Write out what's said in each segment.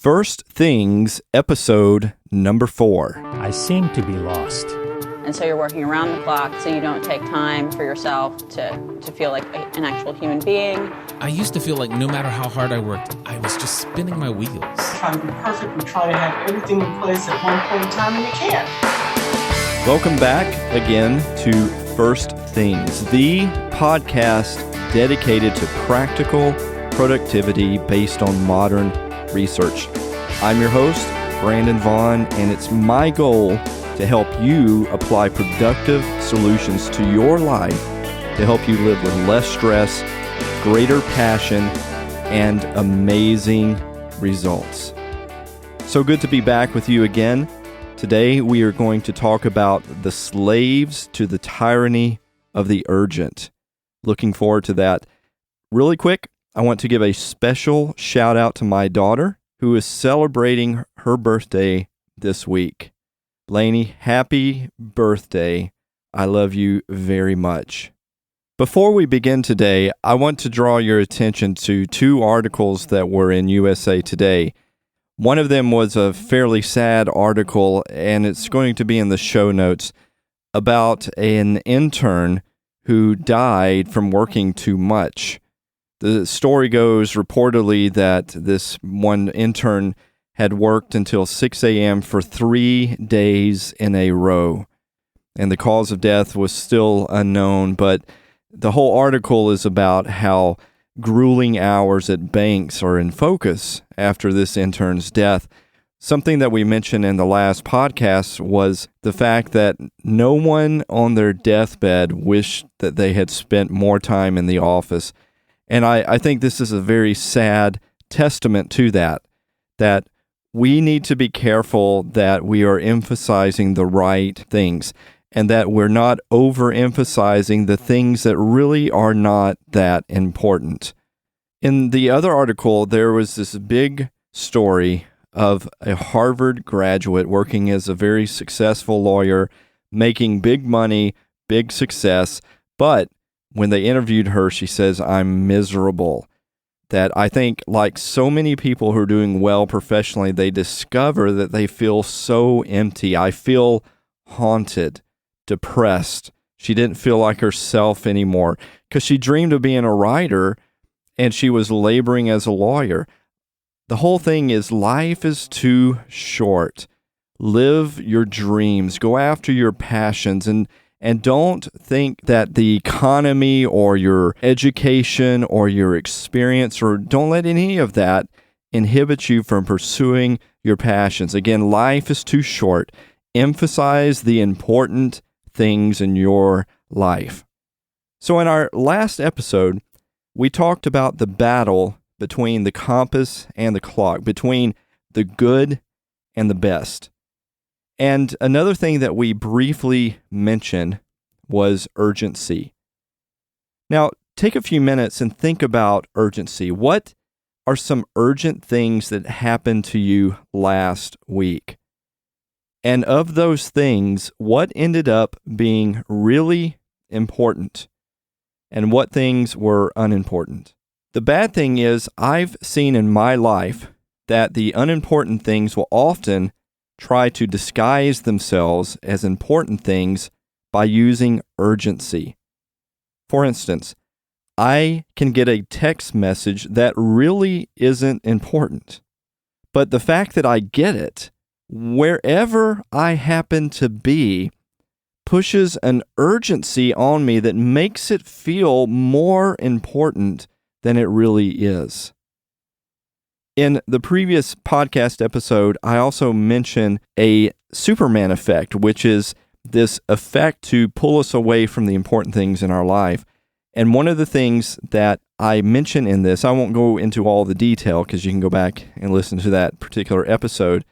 First Things, episode number 4. I seem to be lost. And so you're working around the clock so you don't take time for yourself to feel like an actual human being. I used to feel like no matter how hard I worked, I was just spinning my wheels. Trying to be perfect, we try to have everything in place at one point in time, and you can't. Welcome back again to First Things, the podcast dedicated to practical productivity based on modern research. I'm your host, Brandon Vaughn, and it's my goal to help you apply productive solutions to your life to help you live with less stress, greater passion, and amazing results. So good to be back with you again. Today we are going to talk about the slaves to the tyranny of the urgent. Looking forward to that. Really quick, I want to give a special shout out to my daughter who is celebrating her birthday this week. Lainey, happy birthday. I love you very much. Before we begin today, I want to draw your attention to 2 articles that were in USA Today. One of them was a fairly sad article, and it's going to be in the show notes, about an intern who died from working too much. The story goes reportedly that this one intern had worked until 6 a.m. for 3 days in a row, and the cause of death was still unknown, but the whole article is about how grueling hours at banks are in focus after this intern's death. Something that we mentioned in the last podcast was the fact that no one on their deathbed wished that they had spent more time in the office. And I think this is a very sad testament to that we need to be careful that we are emphasizing the right things and that we're not overemphasizing the things that really are not that important. In the other article, there was this big story of a Harvard graduate working as a very successful lawyer, making big money, big success, but when they interviewed her, she says, "I'm miserable." That I think, like so many people who are doing well professionally, they discover that they feel so empty. I feel haunted, depressed. She didn't feel like herself anymore because she dreamed of being a writer and she was laboring as a lawyer. The whole thing is life is too short. Live your dreams. Go after your passions and don't think that the economy or your education or your experience, or don't let any of that inhibit you from pursuing your passions. Again, life is too short. Emphasize the important things in your life. So in our last episode, we talked about the battle between the compass and the clock, between the good and the best. And another thing that we briefly mentioned was urgency. Now, take a few minutes and think about urgency. What are some urgent things that happened to you last week? And of those things, what ended up being really important? And what things were unimportant? The bad thing is, I've seen in my life that the unimportant things will often try to disguise themselves as important things by using urgency. For instance, I can get a text message that really isn't important, but the fact that I get it, wherever I happen to be, pushes an urgency on me that makes it feel more important than it really is. In the previous podcast episode, I also mentioned a Superman effect, which is this effect to pull us away from the important things in our life. And one of the things that I mention in this, I won't go into all the detail because you can go back and listen to that particular episode,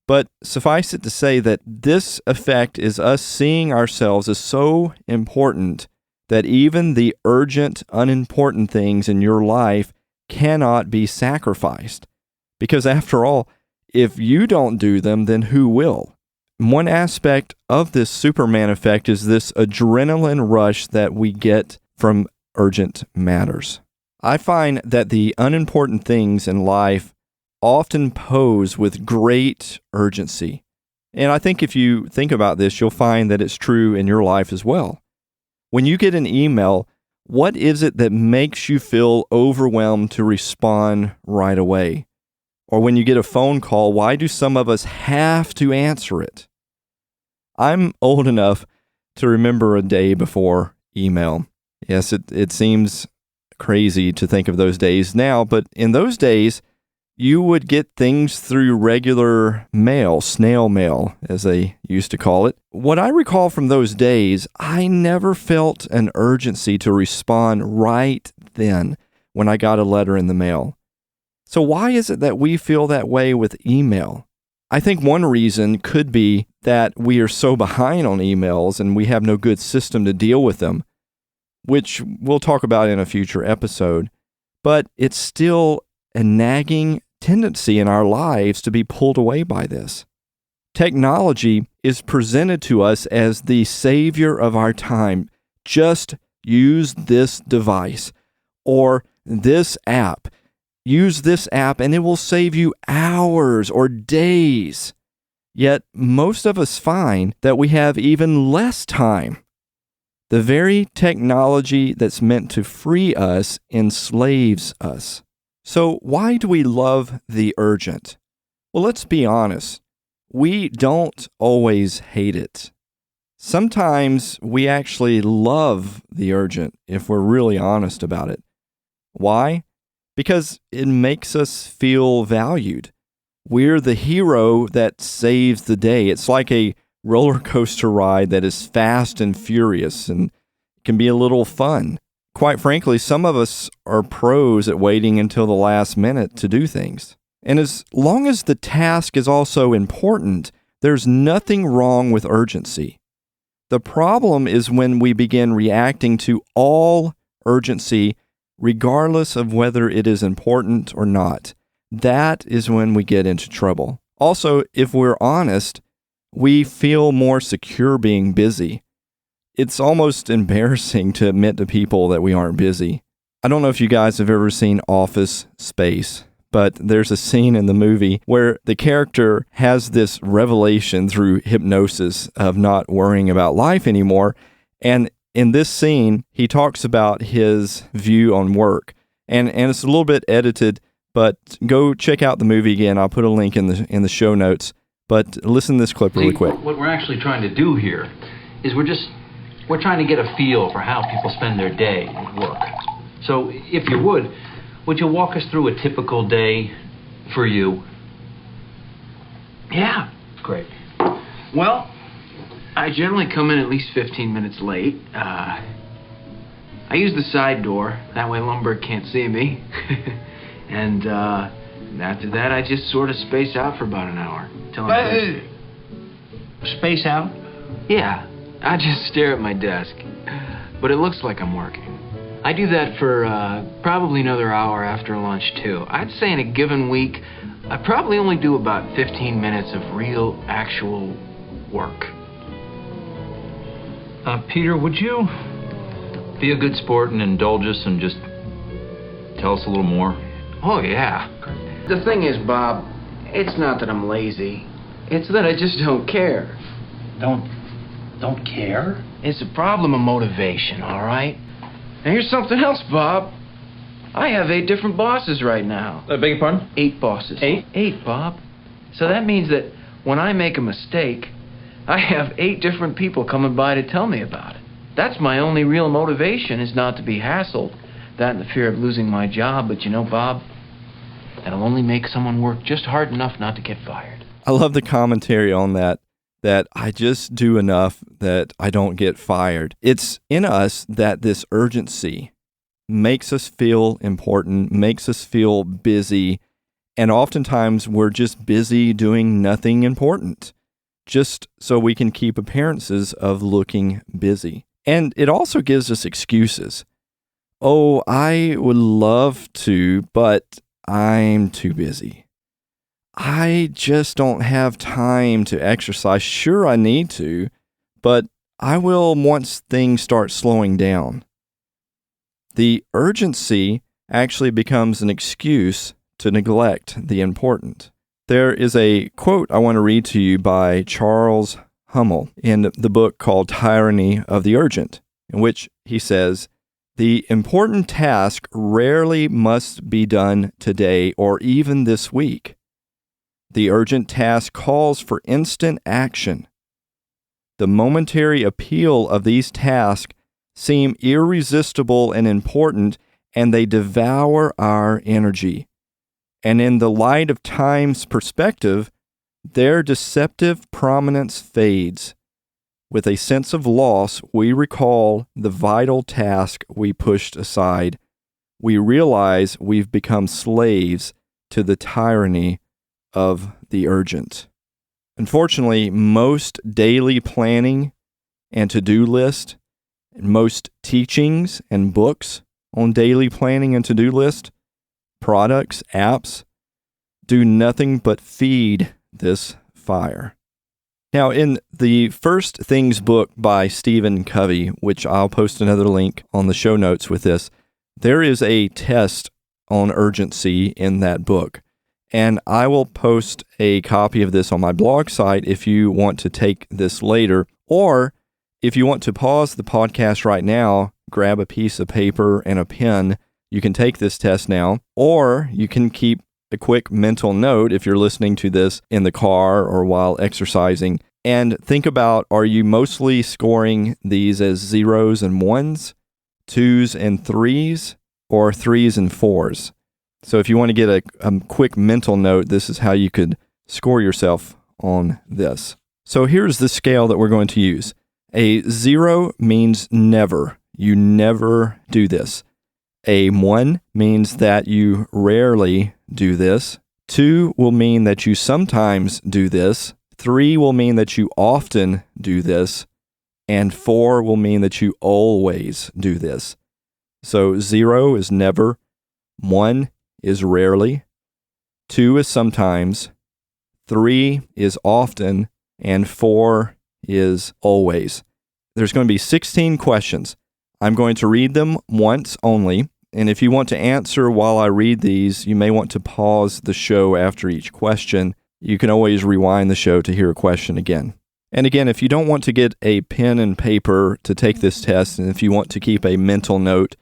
but suffice it to say that this effect is us seeing ourselves as so important that even the urgent, unimportant things in your life cannot be sacrificed. Because after all, if you don't do them, then who will? One aspect of this Superman effect is this adrenaline rush that we get from urgent matters. I find that the unimportant things in life often pose with great urgency. And I think if you think about this, you'll find that it's true in your life as well. When you get an email, what is it that makes you feel overwhelmed to respond right away? Or when you get a phone call, why do some of us have to answer it? I'm old enough to remember a day before email. Yes, it seems crazy to think of those days now, but in those days, you would get things through regular mail, snail mail, as they used to call it. What I recall from those days, I never felt an urgency to respond right then when I got a letter in the mail. So why is it that we feel that way with email? I think one reason could be that we are so behind on emails and we have no good system to deal with them, which we'll talk about in a future episode. But it's still a nagging tendency in our lives to be pulled away by this. Technology is presented to us as the savior of our time. Just use this device or this app. Use this app and it will save you hours or days. Yet most of us find that we have even less time. The very technology that's meant to free us enslaves us. So why do we love the urgent? Well, let's be honest. We don't always hate it. Sometimes we actually love the urgent if we're really honest about it. Why? Because it makes us feel valued. We're the hero that saves the day. It's like a roller coaster ride that is fast and furious and can be a little fun. Quite frankly, some of us are pros at waiting until the last minute to do things. And as long as the task is also important, there's nothing wrong with urgency. The problem is when we begin reacting to all urgency, regardless of whether it is important or not. That is when we get into trouble. Also, if we're honest, we feel more secure being busy. It's almost embarrassing to admit to people that we aren't busy. I don't know if you guys have ever seen Office Space, but there's a scene in the movie where the character has this revelation through hypnosis of not worrying about life anymore. And in this scene, he talks about his view on work. And it's a little bit edited, but go check out the movie again. I'll put a link in the show notes. But listen to this clip really quick. What we're actually trying to do here is we're trying to get a feel for how people spend their day at work. So, if you would you walk us through a typical day for you? Yeah. Great. Well, I generally come in at least 15 minutes late. I use the side door. That way Lumberg can't see me. And after that, I just sort of space out for about an hour. Space out? Yeah. I just stare at my desk. But it looks like I'm working. I do that for probably another hour after lunch, too. I'd say in a given week, I probably only do about 15 minutes of real, actual work. Peter, would you be a good sport and indulge us and just tell us a little more? Oh, yeah. The thing is, Bob, it's not that I'm lazy. It's that I just don't care. Don't care? It's a problem of motivation, all right? And here's something else, Bob. I have 8 different bosses right now. Beg your pardon? 8 bosses. 8? 8, Bob. So that means that when I make a mistake, I have 8 different people coming by to tell me about it. That's my only real motivation, is not to be hassled. That and the fear of losing my job. But you know, Bob, that'll only make someone work just hard enough not to get fired. I love the commentary on that I just do enough that I don't get fired. It's in us that this urgency makes us feel important, makes us feel busy, and oftentimes we're just busy doing nothing important, just so we can keep appearances of looking busy. And it also gives us excuses. Oh, I would love to, but I'm too busy. I just don't have time to exercise. Sure, I need to, but I will once things start slowing down. The urgency actually becomes an excuse to neglect the important. There is a quote I want to read to you by Charles Hummel in the book called Tyranny of the Urgent, in which he says, "The important task rarely must be done today or even this week. The urgent task calls for instant action. The momentary appeal of these tasks seem irresistible and important, and they devour our energy. And in the light of time's perspective, their deceptive prominence fades. With a sense of loss, we recall the vital task we pushed aside. We realize we've become slaves to the tyranny of the urgent." Unfortunately, most daily planning and to-do list, most teachings and books on daily planning and to-do list, products, apps, do nothing but feed this fire. Now, in the First Things book by Stephen Covey, which I'll post another link on the show notes with this, there is a test on urgency in that book. And I will post a copy of this on my blog site if you want to take this later. Or if you want to pause the podcast right now, grab a piece of paper and a pen. You can take this test now, or you can keep a quick mental note if you're listening to this in the car or while exercising, and think about, are you mostly scoring these as 0s and 1s, 2s and 3s, or 3s and 4s? So if you want to get a quick mental note, this is how you could score yourself on this. So here's the scale that we're going to use. A 0 means never. You never do this. A 1 means that you rarely do this. 2 will mean that you sometimes do this. 3 will mean that you often do this. And 4 will mean that you always do this. So 0 is never. 1 is rarely. 2 is sometimes. 3 is often. And 4 is always. There's going to be 16 questions. I'm going to read them once only, and if you want to answer while I read these, you may want to pause the show after each question. You can always rewind the show to hear a question again. And again, if you don't want to get a pen and paper to take this test, and if you want to keep a mental note,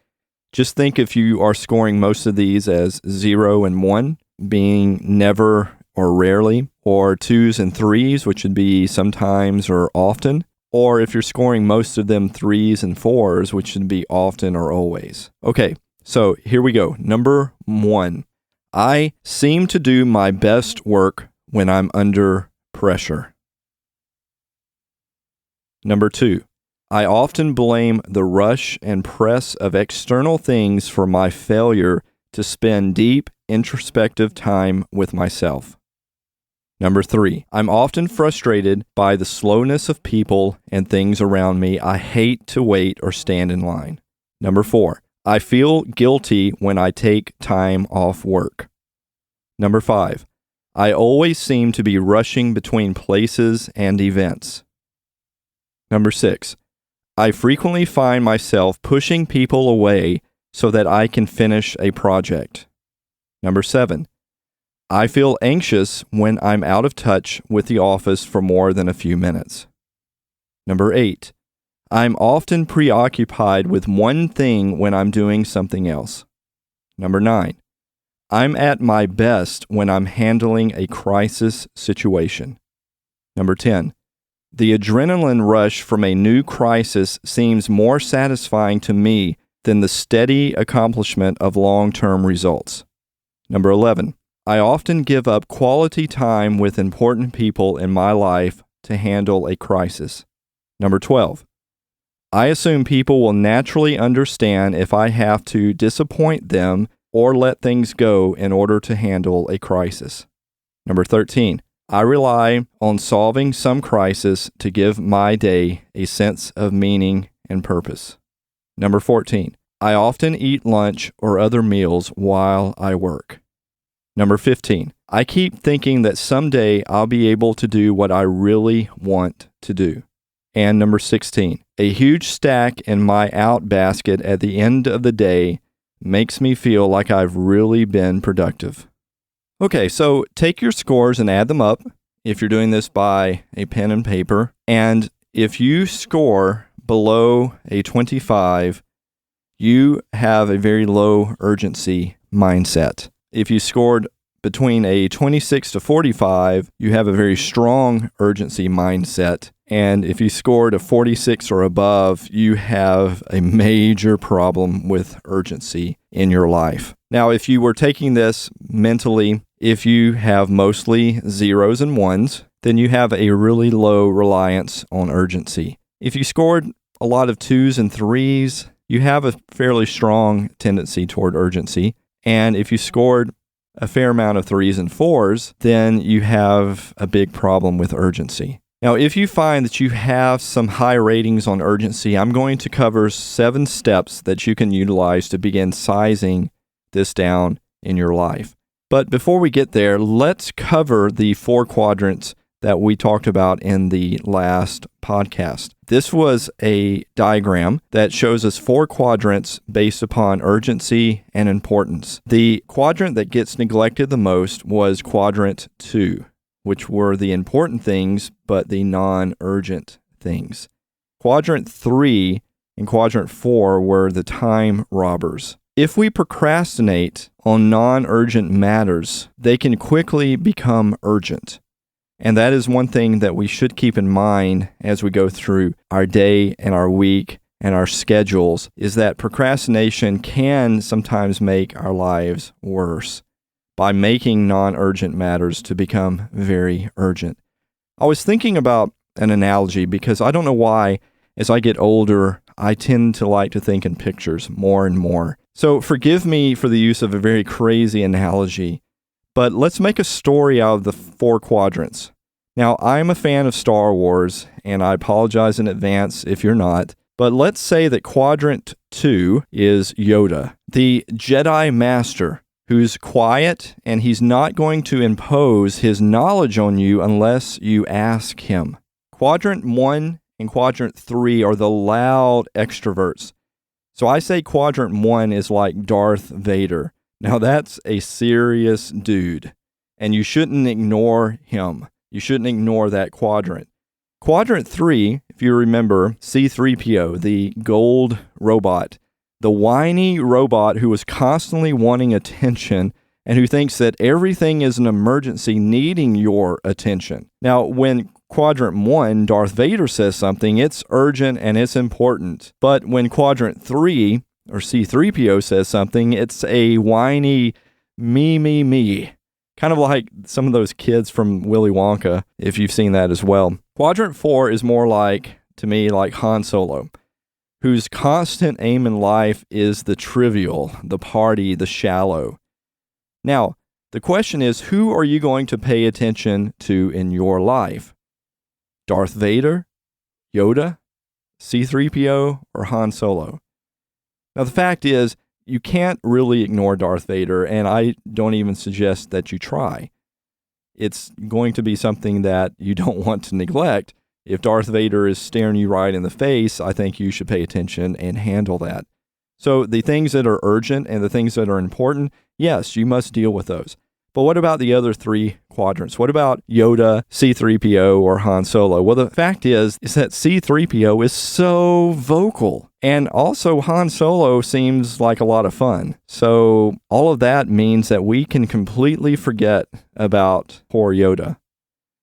just think if you are scoring most of these as 0 and 1, being never or rarely, or 2s and 3s, which would be sometimes or often, or if you're scoring most of them 3s and 4s, which should be often or always. Okay, so here we go. Number 1, I seem to do my best work when I'm under pressure. Number 2, I often blame the rush and press of external things for my failure to spend deep, introspective time with myself. Number 3, I'm often frustrated by the slowness of people and things around me. I hate to wait or stand in line. Number 4, I feel guilty when I take time off work. Number 5, I always seem to be rushing between places and events. Number 6, I frequently find myself pushing people away so that I can finish a project. Number 7, I feel anxious when I'm out of touch with the office for more than a few minutes. Number 8, I'm often preoccupied with one thing when I'm doing something else. Number 9, I'm at my best when I'm handling a crisis situation. Number 10, the adrenaline rush from a new crisis seems more satisfying to me than the steady accomplishment of long-term results. Number 11, I often give up quality time with important people in my life to handle a crisis. Number 12, I assume people will naturally understand if I have to disappoint them or let things go in order to handle a crisis. Number 13, I rely on solving some crisis to give my day a sense of meaning and purpose. Number 14, I often eat lunch or other meals while I work. Number 15, I keep thinking that someday I'll be able to do what I really want to do. And number 16, a huge stack in my out basket at the end of the day makes me feel like I've really been productive. Okay, so take your scores and add them up if you're doing this by a pen and paper. And if you score below a 25, you have a very low urgency mindset. If you scored between a 26 to 45, you have a very strong urgency mindset. And if you scored a 46 or above, you have a major problem with urgency in your life. Now, if you were taking this mentally, if you have mostly zeros and ones, then you have a really low reliance on urgency. If you scored a lot of twos and threes, you have a fairly strong tendency toward urgency. And if you scored a fair amount of threes and fours, then you have a big problem with urgency. Now, if you find that you have some high ratings on urgency, I'm going to cover 7 steps that you can utilize to begin sizing this down in your life. But before we get there, let's cover the 4 quadrants that we talked about in the last podcast. This was a diagram that shows us 4 quadrants based upon urgency and importance. The quadrant that gets neglected the most was quadrant 2, which were the important things, but the non-urgent things. Quadrant 3 and quadrant 4 were the time robbers. If we procrastinate on non-urgent matters, they can quickly become urgent. And that is one thing that we should keep in mind as we go through our day and our week and our schedules, is that procrastination can sometimes make our lives worse by making non-urgent matters to become very urgent. I was thinking about an analogy because I don't know why, as I get older, I tend to like to think in pictures more and more. So forgive me for the use of a very crazy analogy, but let's make a story out of the 4 quadrants. Now, I'm a fan of Star Wars, and I apologize in advance if you're not, but let's say that quadrant 2 is Yoda, the Jedi Master, who's quiet, and he's not going to impose his knowledge on you unless you ask him. Quadrant 1 and quadrant 3 are the loud extroverts. So I say quadrant 1 is like Darth Vader. Now that's a serious dude, and you shouldn't ignore him. You shouldn't ignore that quadrant. Quadrant 3, if you remember, C-3PO, the gold robot, the whiny robot who is constantly wanting attention and who thinks that everything is an emergency needing your attention. Now, when quadrant 1, Darth Vader says something, it's urgent and it's important. But when quadrant 3, or C-3PO says something, it's a whiny me. Kind of like some of those kids from Willy Wonka, if you've seen that as well. Quadrant 4 is more like, to me, like Han Solo, whose constant aim in life is the trivial, the party, the shallow. Now, the question is, who are you going to pay attention to in your life? Darth Vader, Yoda, C-3PO, or Han Solo? Now, the fact is, you can't really ignore Darth Vader, and I don't even suggest that you try. It's going to be something that you don't want to neglect. If Darth Vader is staring you right in the face, I think you should pay attention and handle that. So the things that are urgent and the things that are important, yes, you must deal with those. But what about the other 3 quadrants? What about Yoda, C-3PO, or Han Solo? Well, the fact is that C-3PO is so vocal. And also Han Solo seems like a lot of fun. So all of that means that we can completely forget about poor Yoda.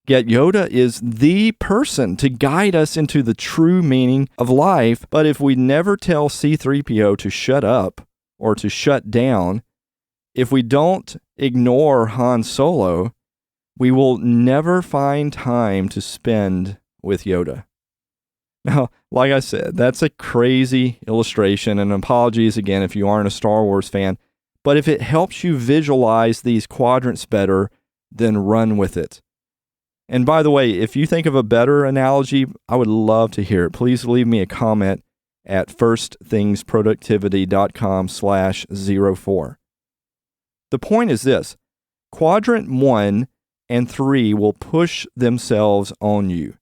Yet Yoda is the person to guide us into the true meaning of life. But if we never tell C-3PO to shut up or to shut down, if we don't ignore Han Solo, we will never find time to spend with Yoda. Now, like I said, that's a crazy illustration, and apologies again if you aren't a Star Wars fan, but if it helps you visualize these quadrants better, then run with it. And by the way, if you think of a better analogy, I would love to hear it. Please leave me a comment at firstthingsproductivity.com/04. The point is this: quadrant 1 and 3 will push themselves on you.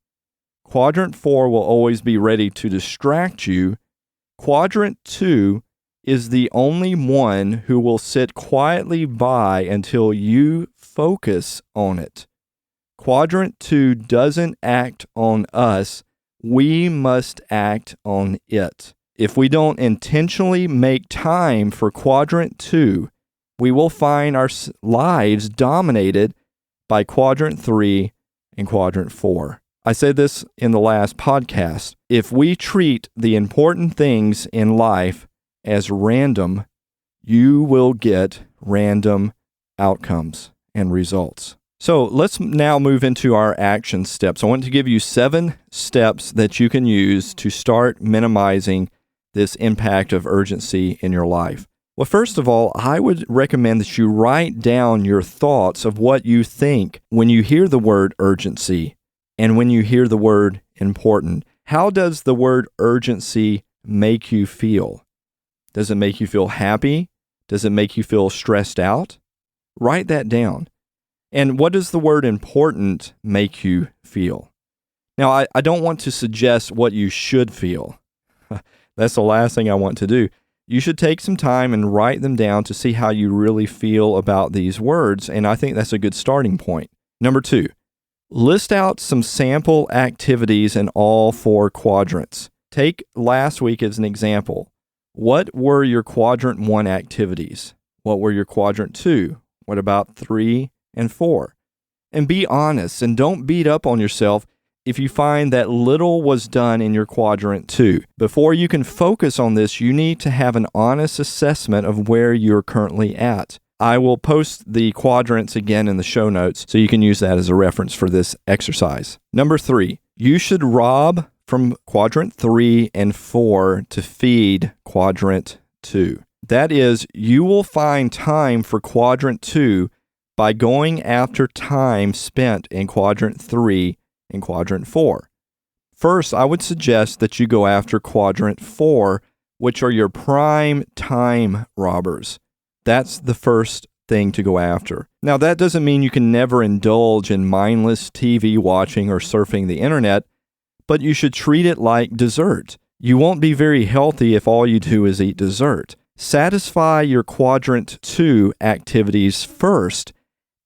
Quadrant 4 will always be ready to distract you. Quadrant 2 is the only one who will sit quietly by until you focus on it. Quadrant 2 doesn't act on us. We must act on it. If we don't intentionally make time for Quadrant 2, we will find our lives dominated by Quadrant 3 and Quadrant 4. I said this in the last podcast. If we treat the important things in life as random, you will get random outcomes and results. So let's now move into our action steps. I want to give you 7 steps that you can use to start minimizing this impact of urgency in your life. Well, first of all, I would recommend that you write down your thoughts of what you think when you hear the word urgency and when you hear the word important. How does the word urgency make you feel? Does it make you feel happy? Does it make you feel stressed out? Write that down. And what does the word important make you feel? Now, I don't want to suggest what you should feel. That's the last thing I want to do. You should take some time and write them down to see how you really feel about these words, and I think that's a good starting point. Number 2, list out some sample activities in all 4 quadrants. Take last week as an example. What were your Quadrant 1 activities? What were your Quadrant 2? What about 3 and 4? And be honest and don't beat up on yourself if you find that little was done in your Quadrant 2. Before you can focus on this, you need to have an honest assessment of where you're currently at. I will post the quadrants again in the show notes so you can use that as a reference for this exercise. Number 3, you should rob from Quadrant 3 and 4 to feed Quadrant 2. That is, you will find time for Quadrant 2 by going after time spent in Quadrant 3 and Quadrant 4. First, I would suggest that you go after Quadrant 4, which are your prime time robbers. That's the first thing to go after. Now, that doesn't mean you can never indulge in mindless TV watching or surfing the internet, but you should treat it like dessert. You won't be very healthy if all you do is eat dessert. Satisfy your Quadrant 2 activities first,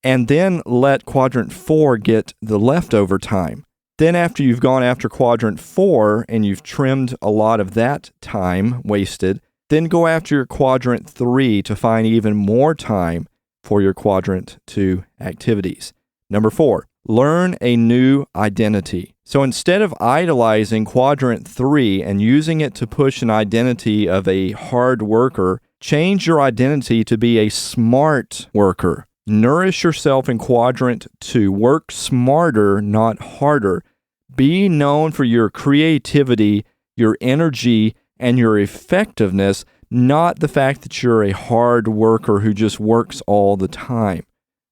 and then let Quadrant 4 get the leftover time. Then after you've gone after Quadrant 4 and you've trimmed a lot of that time wasted, then go after your Quadrant 3 to find even more time for your Quadrant 2 activities. Number 4, learn a new identity. So instead of idolizing Quadrant 3 and using it to push an identity of a hard worker, change your identity to be a smart worker. Nourish yourself in Quadrant 2. Work smarter, not harder. Be known for your creativity, your energy, and your effectiveness, not the fact that you're a hard worker who just works all the time.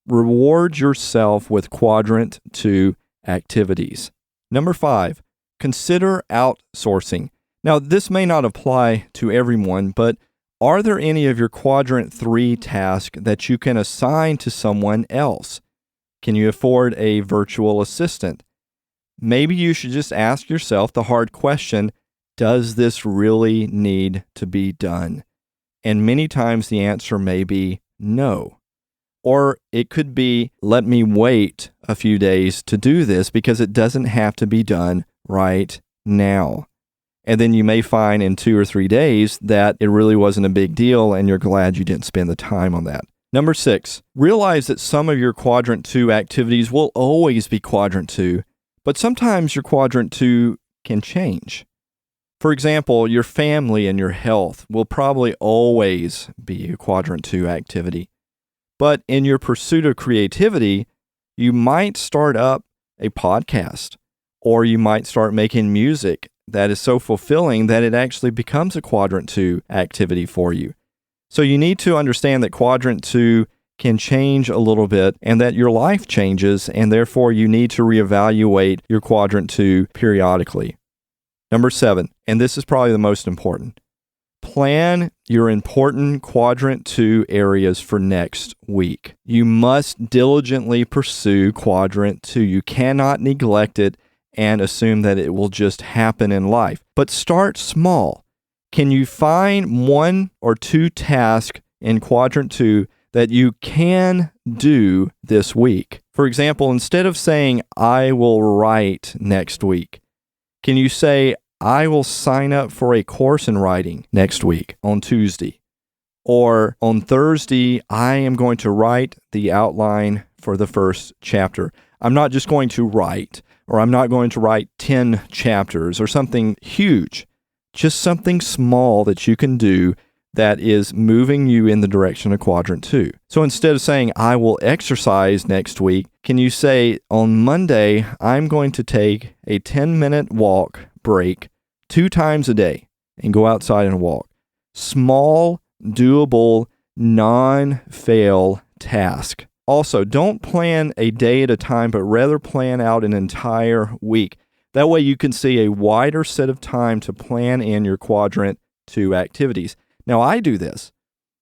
Reward yourself with Quadrant 2 activities. Number 5, consider outsourcing. Now, this may not apply to everyone, but are there any of your Quadrant 3 tasks that you can assign to someone else? Can you afford a virtual assistant? Maybe you should just ask yourself the hard question, does this really need to be done? And many times the answer may be no. Or it could be, let me wait a few days to do this because it doesn't have to be done right now. And then you may find in 2 or 3 days that it really wasn't a big deal and you're glad you didn't spend the time on that. Number 6, realize that some of your Quadrant 2 activities will always be Quadrant 2, but sometimes your Quadrant 2 can change. For example, your family and your health will probably always be a Quadrant 2 activity. But in your pursuit of creativity, you might start up a podcast, or you might start making music that is so fulfilling that it actually becomes a Quadrant 2 activity for you. So you need to understand that Quadrant 2 can change a little bit and that your life changes, and therefore you need to reevaluate your Quadrant 2 periodically. Number 7, and this is probably the most important, plan your important Quadrant 2 areas for next week. You must diligently pursue Quadrant 2. You cannot neglect it and assume that it will just happen in life. But start small. Can you find 1 or 2 tasks in quadrant 2 that you can do this week? For example, instead of saying, I will write next week, can you say, I will sign up for a course in writing next week on Tuesday? Or on Thursday, I am going to write the outline for the first chapter. I'm not just going to write, or I'm not going to write 10 chapters or something huge. Just something small that you can do that is moving you in the direction of quadrant 2. So instead of saying, I will exercise next week, can you say, on Monday, I'm going to take a 10-minute walk break 2 times a day and go outside and walk? Small, doable, non-fail task. Also, don't plan a day at a time, but rather plan out an entire week. That way you can see a wider set of time to plan in your quadrant 2 activities. Now, I do this.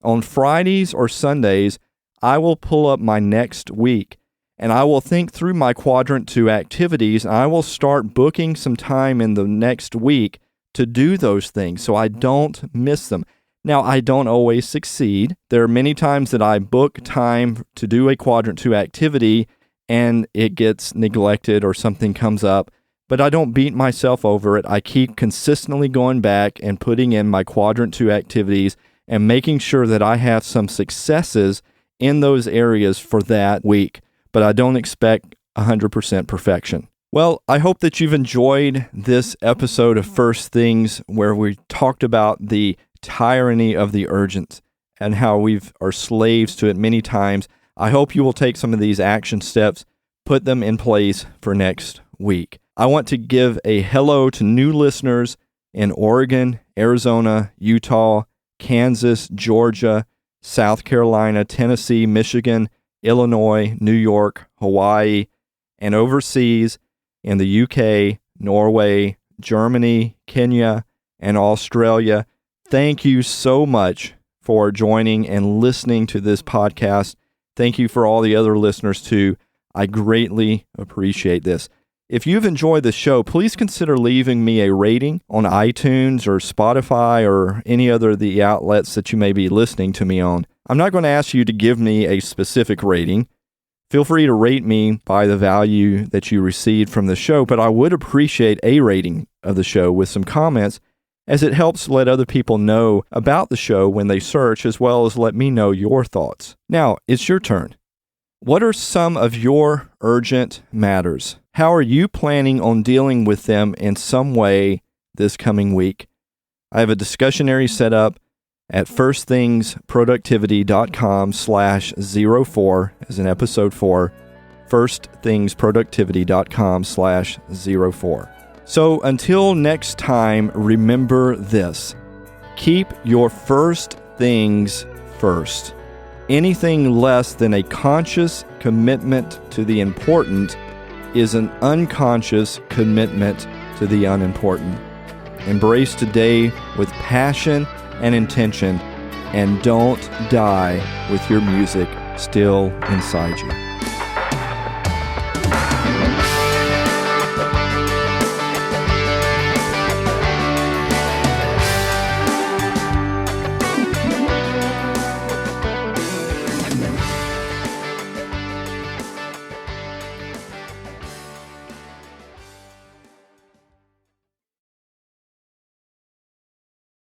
On Fridays or Sundays, I will pull up my next week, and I will think through my quadrant 2 activities, and I will start booking some time in the next week to do those things so I don't miss them. Now, I don't always succeed. There are many times that I book time to do a quadrant 2 activity, and it gets neglected or something comes up. But I don't beat myself over it. I keep consistently going back and putting in my quadrant 2 activities and making sure that I have some successes in those areas for that week. But I don't expect 100% perfection. Well, I hope that you've enjoyed this episode of First Things, where we talked about the tyranny of the urgent and how we are slaves to it many times. I hope you will take some of these action steps, put them in place for next week. I want to give a hello to new listeners in Oregon, Arizona, Utah, Kansas, Georgia, South Carolina, Tennessee, Michigan, Illinois, New York, Hawaii, and overseas in the UK, Norway, Germany, Kenya, and Australia. Thank you so much for joining and listening to this podcast. Thank you for all the other listeners too. I greatly appreciate this. If you've enjoyed the show, please consider leaving me a rating on iTunes or Spotify or any other of the outlets that you may be listening to me on. I'm not going to ask you to give me a specific rating. Feel free to rate me by the value that you received from the show, but I would appreciate a rating of the show with some comments, as it helps let other people know about the show when they search, as well as let me know your thoughts. Now, it's your turn. What are some of your urgent matters? How are you planning on dealing with them in some way this coming week? I have a discussion area set up at firstthingsproductivity.com/04 as in episode 4, firstthingsproductivity.com/04. So until next time, remember this. Keep your first things first. Anything less than a conscious commitment to the important is an unconscious commitment to the unimportant. Embrace today with passion and intention, and don't die with your music still inside you.